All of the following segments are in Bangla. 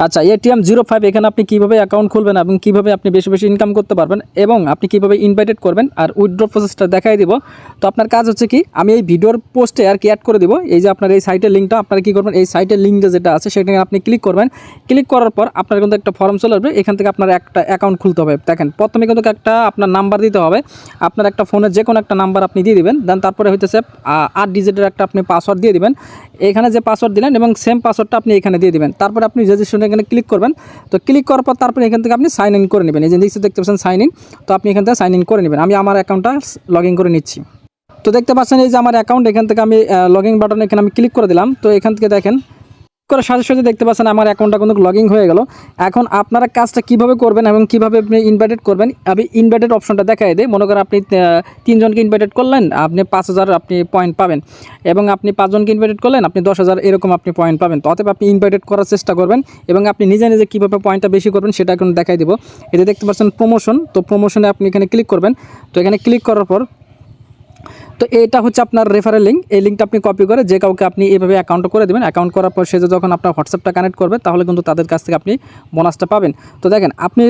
আচ্ছা, ATM05 এখানে আপনি কীভাবে অ্যাকাউন্ট খুলবেন এবং কীভাবে আপনি বেশি বেশি ইনকাম করতে পারবেন এবং আপনি কীভাবে ইনভাইটেড করবেন আর উইথড্র প্রসেসটা দেখাই দিব। তো আপনার কাজ হচ্ছে কি, আমি এই ভিডিওর পোস্টে আর কি অ্যাড করে দিব এই যে আপনার এই সাইটের লিঙ্কটা। আপনারা কী করবেন, এই সাইটের লিঙ্কটা যেটা আছে সেখানে আপনি ক্লিক করবেন। ক্লিক করার পর আপনার কিন্তু একটা ফর্ম চলে আসবে, এখান থেকে আপনার একটা অ্যাকাউন্ট খুলতে হবে। দেখেন প্রথমে কিন্তু একটা আপনার নাম্বার দিতে হবে, আপনার একটা ফোনের যে কোনো একটা নাম্বার আপনি দিয়ে দিবেন। দেন তারপরে হইতেছে 8 ডিজিটের একটা আপনি পাসওয়ার্ড দিয়ে দিবেন। এখানে যে পাসওয়ার্ড দিলেন এবং সেম পাসওয়ার্ডটা আপনি এখানে দিয়ে দিবেন। তারপরে আপনি রেজিস্ট্রেশন এখানে ক্লিক করবেন। তো ক্লিক করার পর তারপরে এখান থেকে আপনি সাইন ইন করে নেবেন। এই যে নিচে দেখতে পাচ্ছেন সাইন ইন, তো আপনি এখান থেকে সাইন ইন করে নেবেন। আমি আমার অ্যাকাউন্টটা লগ ইন করে নিচ্ছি। তো দেখতে পাচ্ছেন এই যে আমার অ্যাকাউন্ট, এখান থেকে আমি লগ ইন বাটন এখানে আমি ক্লিক করে দিলাম। তো এখান থেকে দেখেন করার সাথে সাথে দেখতে পাচ্ছেন আমার অ্যাকাউন্টটা কিন্তু লগ ইন হয়ে গেল। এখন আপনারা কাজটা কীভাবে করবেন এবং কীভাবে আপনি ইনভাইটেড করবেন, আমি ইনভাইটেড অপশনটা দেখাই দিই। মনে করেন আপনি 3 জনকে ইনভাইটেড করলেন, আপনি 5000 আপনি পয়েন্ট পাবেন এবং আপনি 5 জনকে ইনভাইটেড করলেন, আপনি 10,000 এরকম আপনি পয়েন্ট পাবেন। তো অতএব আপনি ইনভাইটেড করার চেষ্টা করবেন এবং আপনি নিজে নিজে কীভাবে পয়েন্টটা বেশি করবেন সেটা এখন দেখাই দেবো। এই যে দেখতে পাচ্ছেন প্রমোশন, তো প্রমোশনে আপনি এখানে ক্লিক করবেন। তো এখানে ক্লিক করার পর তো এটা হচ্ছে আপনার রেফারেল লিঙ্ক। এই লিঙ্কটা আপনি কপি করে যে কাউকে আপনি এইভাবে অ্যাকাউন্ট করে দেবেন। অ্যাকাউন্ট করার পর সে যখন আপনার হোয়াটসঅ্যাপটা কানেক্ট করবে তাহলে কিন্তু তাদের কাছ থেকে আপনি বোনাসটা পাবেন। তো দেখেন আপনি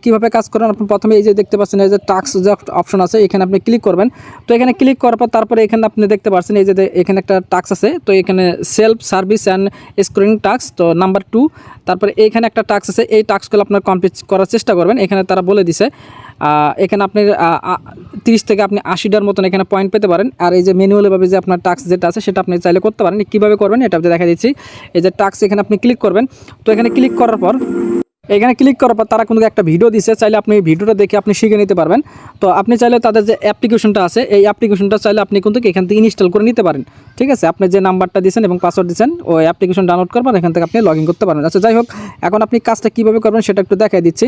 কীভাবে কাজ করেন। আপনি প্রথমে এই যে দেখতে পাচ্ছেন এই যে টাস্ক যে অপশন আছে এখানে আপনি ক্লিক করবেন। তো এখানে ক্লিক করার পর তারপরে এখানে আপনি দেখতে পাচ্ছেন এই যে এখানে একটা টাস্ক আছে। তো এখানে self service and screening task, তো নাম্বার 2। তারপরে এইখানে একটা টাস্ক আছে, এই টাস্কগুলো আপনার কমপ্লিট করার চেষ্টা করবেন। এখানে তারা বলে দিছে এখানে আপনি 30 থেকে আপনি 80টার মতন এখানে পয়েন্ট পেতে পারেন। আর এই যে ম্যানুয়ালিভাবে যে আপনার টাস্ক যেটা আছে সেটা আপনি চাইলে করতে পারেন। কীভাবে করবেন এটা আপনি দেখা দিচ্ছি। এই যে টাস্ক এখানে আপনি ক্লিক করবেন। তো এখানে ক্লিক করার পর তারা কিন্তু একটা ভিডিও দিচ্ছে, চাইলে আপনি ভিডিওটা দেখে আপনি শিখে নিতে পারবেন। তো আপনি চাইলে তাদের যে অ্যাপ্লিকেশনটা আছে এই অ্যাপ্লিকেশনটা চাইলে আপনি কিন্তু এখান থেকে ইনস্টল করে নিতে পারেন। ঠিক আছে, আপনি যে নাম্বারটা দিয়েছেন এবং পাসওয়ার্ড দিয়েছেন ওই অ্যাপ্লিকেশন ডাউনলোড করবেন, এখান থেকে আপনি লগ ইন করতে পারবেন। আচ্ছা যাই হোক, এখন আপনি কাজটা কীভাবে করবেন সেটা একটু দেখাই দিচ্ছি।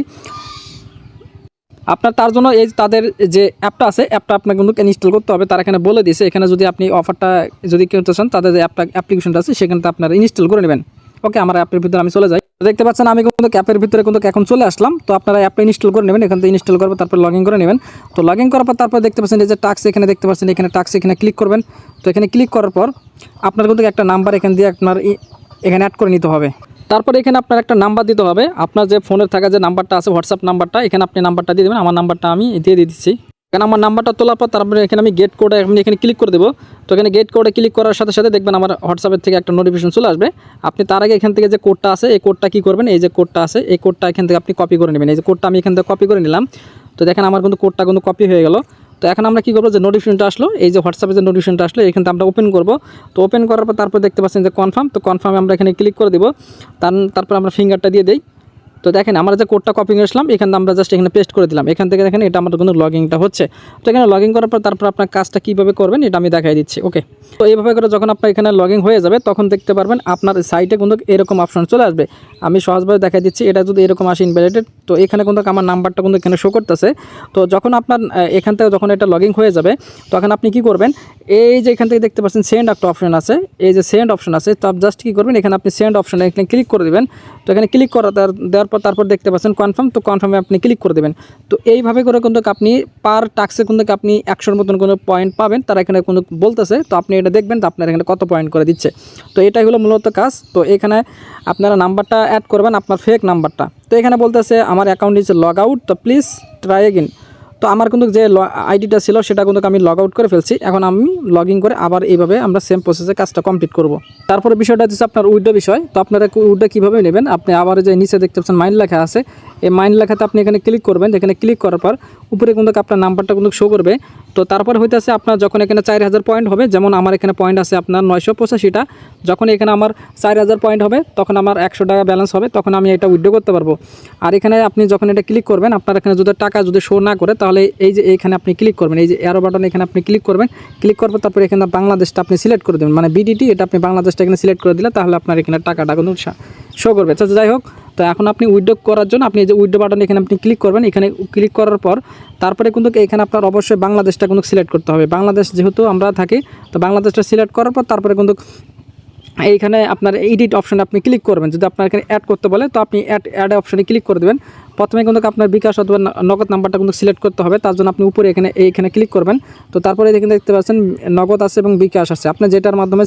আপনার তার জন্য এই তাদের যে অ্যাপটা আছে অ্যাপটা আপনাকে কিন্তু ইনস্টল করতে হবে। তারা এখানে বলে দিয়েছে, এখানে যদি আপনি অফারটা যদি কিনতে চান তাদের যে অ্যাপ্লিকেশনটা আছে সেখানে আপনারা ইনস্টল করে নেবেন। ওকে, আমার অ্যাপের ভিতরে আমি চলে যাই। দেখতে পাচ্ছেন আমি কিন্তু অ্যাপের ভিতরে কিন্তু এখন চলে আসলাম। তো আপনারা অ্যাপটা ইনস্টল করে নেবেন, এখান থেকে ইনস্টল করবে তারপর লগ ইন করে নেবেন। তো লগ ইন করার পর তারপর দেখতে পাচ্ছেন এই যে টাস্ক এখানে দেখতে পাচ্ছেন, এখানে টাস্ক এখানে ক্লিক করবেন। তো এখানে ক্লিক করার পর আপনার কিন্তু একটা নাম্বার এখান দিয়ে আপনার এখানে অ্যাড করে নিতে হবে। তারপরে এখানে আপনার একটা নাম্বার দিতে হবে, আপনার যে ফোনের থাকা যে নাম্বারটা আছে হোয়াটসঅ্যাপ নাম্বারটা, এখানে আপনি নাম্বারটা দিয়ে দেবেন। আমার নাম্বারটা আমি দিয়ে দিচ্ছি। এখানে আমার নাম্বারটা তোলার পর তারপরে এখানে আমি গেট কোডে আমি এখানে ক্লিক করে দেবো। তো এখানে গেট কোডে ক্লিক করার সাথে সাথে দেখবেন আমার হোয়াটসঅ্যাপের থেকে একটা নোটিফিকেশন চলে আসবে। আপনি তার আগে এখান থেকে যে কোডটা আছে এই কোডটা কী করবেন, এই যে কোডটা আছে এই কোডটা এখান থেকে আপনি কপি করে নেবেন। এই যে কোডটা আমি এখান থেকে কপি করে নিলাম। তো দেখেন আমার কিন্তু কোডটা কিন্তু কপি হয়ে গেল। তো এখন আমরা কী করবো, যে নোটিফিকেশনটা আসলো এই যে হোয়াটসঅ্যাপে যে নোটিফিকেশনটা আসলো এখান থেকে আমরা ওপেন করবো। তো ওপেন করার পর তারপর দেখতে পাচ্ছেন যে কনফার্ম, তো কনফার্মে আমরা এখানে ক্লিক করে দেবো। তারপর আমরা ফিঙ্গারটা দিয়ে দিই। তো দেখেন আমরা যে কোডটা কপি আসলাম এখানে আমরা জাস্ট এখানে পেস্ট করে দিলাম। এখান থেকে দেখেন এটা আমাদের কিন্তু লগইনটা হচ্ছে। তো এখানে লগ ইন করার পর তারপর আপনার কাজটা কীভাবে করবেন এটা আমি দেখাই দিচ্ছি। ওকে, তো এইভাবে করে যখন আপনার এখানে লগ ইন হয়ে যাবে তখন দেখতে পারবেন আপনার সাইটে কিন্তু এরকম অপশন চলে আসবে। আমি সহজভাবে দেখাই দিচ্ছি। এটা যদি এরকম আসে ইনভ্যালিডেড, তো এখানে কিন্তু আমার নাম্বারটা কিন্তু এখানে শো করতেছে। তো যখন আপনার এখান থেকে যখন এটা লগ ইন হয়ে যাবে তখন আপনি কি করবেন, এই যে এখান থেকে দেখতে পাচ্ছেন সেন্ড একটা অপশন আছে, এই যে সেন্ড অপশন আছে, তো জাস্ট কী করবেন এখানে আপনি সেন্ড অপশনে এখানে ক্লিক করে দেবেন। তো এখানে ক্লিক দেওয়ার পর তারপর দেখতে পাচ্ছেন কনফার্ম, তো কনফার্মে আপনি ক্লিক করে দেবেন। তো এইভাবে করে কিন্তু আপনি পার টাস্কে কিন্তু আপনি 100-র মতন কোনো পয়েন্ট পাবেন। তারা এখানে কোনো বলতেছে, তো আপনি এটা দেখবেন তো আপনার এখানে কত পয়েন্ট করে দিচ্ছে। তো এটাই হলো মূলত কাজ। তো এখানে আপনারা নাম্বারটা অ্যাড করবেন, আপনার ফেক নাম্বারটা। তো এখানে বলতেছে আমার অ্যাকাউন্ট ইজ লগ আউট, তো প্লিজ ট্রাই এগেইন। তো আমার কিন্তু যে আইডিটা ছিল সেটা কিন্তু আমি লগ আউট করে ফেলছি। এখন আমি লগ ইন করে আবার এইভাবে আমরা সেম প্রসেসে কাজটা কমপ্লিট করব। তারপরে বিষয়টা হচ্ছে আপনার উইথড্র বিষয়। তো আপনারা উইথড্র কীভাবে নেবেন, আপনি আবার যে নিচে দেখতে পাচ্ছেন মাইন্ড লেখা আছে, এই মাইন্ড লেখাতে আপনি এখানে ক্লিক করবেন। এখানে ক্লিক করার পর উপরে কিন্তু আপনার নাম্বারটা কিন্তু শো করবে। তো তারপর হইতেছে আপনার যখন এখানে 4000 পয়েন্ট হবে, যেমন আমার এখানে পয়েন্ট আছে আপনার 985টা, যখন এখানে আমার 4000 পয়েন্ট হবে তখন আমার 100 টাকা ব্যালেন্স হবে, তখন আমি এটা উইথড্র করতে পারবো। আর এখানে আপনি যখন এটা ক্লিক করবেন আপনার এখানে যদি টাকা যদি শো না করে তাহলে এই যে এইখানে আপনি ক্লিক করবেন, এই যে অ্যারো বাটন এখানে আপনি ক্লিক করবেন। ক্লিক করবেন তারপরে এখানে বাংলাদেশটা আপনি সিলেক্ট করে দেবেন, মানে বিডিটি, এটা আপনি বাংলাদেশটা এখানে সিলেক্ট করে দিলে তাহলে আপনার এখানে টাকাটা কিন্তু শো করবে। তো যাই হোক, তো এখন আপনি উইথড্র করার জন্য আপনি এই যে উইথড্র বাটন এখানে আপনি ক্লিক করবেন। এখানে ক্লিক করার পর তারপরে কিন্তু এখানে আপনার অবশ্যই বাংলাদেশটা কিন্তু সিলেক্ট করতে হবে। বাংলাদেশ যেহেতু আমরা থাকি, তো বাংলাদেশটা সিলেক্ট করার পর তারপরে কিন্তু এইখানে আপনার এডিট অপশনে আপনি ক্লিক করবেন। যদি আপনার এখানে অ্যাড করতে বলে তো আপনি অ্যাড অপশনে ক্লিক করে দেবেন। প্রথমে কিন্তু আপনার বিকাশ অথবা নগদ নাম্বারটা কিন্তু সিলেক্ট করতে হবে। তার জন্য আপনি উপরে এইখানে ক্লিক করবেন। তো তারপরে এখানে দেখতে পাচ্ছেন নগদ আছে এবং বিকাশ আছে, আপনি যেটার মাধ্যমে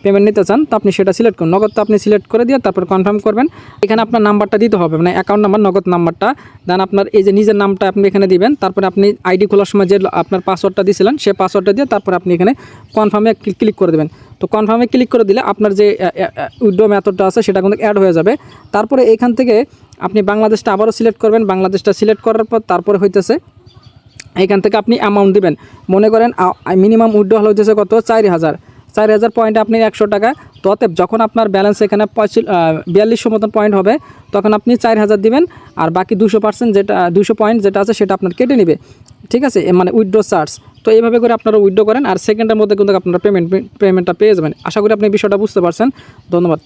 পেমেন্ট নিতে চান তো আপনি সেটা সিলেক্ট করুন। নগদটা আপনি সিলেক্ট করে দিয়ে তারপর কনফার্ম করবেন। এখানে আপনার নাম্বারটা দিতে হবে, মানে অ্যাকাউন্ট নাম্বার, নগদ নাম্বারটা। দেন আপনার এই যে নিজের নামটা আপনি এখানে দিবেন। তারপরে আপনি আইডি খোলার সময় যে আপনার পাসওয়ার্ডটা দিয়েছিলেন সেই পাসওয়ার্ডটা দিয়ে তারপর আপনি এখানে কনফার্মে ক্লিক করে দেবেন। তো কনফার্মে ক্লিক করে দিলে আপনার যে উইথড্র মেথডটা আছে সেটা কিন্তু অ্যাড হয়ে যাবে। তারপরে এখান থেকে আপনি বাংলাদেশটা আবারও সিলেক্ট করবেন। বাংলাদেশটা সিলেক্ট করার পর তারপরে হইতেছে এখান থেকে আপনি অ্যামাউন্ট দিবেন। মনে করেন মিনিমাম উইথড্র হল হইতেছে কত, 4000 পয়েন্টে আপনি 100 টাকা। তো অতএব যখন আপনার ব্যালেন্স এখানে 4200 মতন পয়েন্ট হবে তখন আপনি 4000 দিবেন, আর বাকি 200% যেটা 200 পয়েন্ট যেটা আছে সেটা আপনার কেটে নেবে। ঠিক আছে, মানে উইথড্র চার্জ। তো এইভাবে করে আপনারা উইথড্র করেন আর সেকেন্ডের মধ্যে কিন্তু আপনারা পেমেন্টটা পেয়ে যাবেন। আশা করি আপনি বিষয়টা বুঝতে পারছেন। ধন্যবাদ।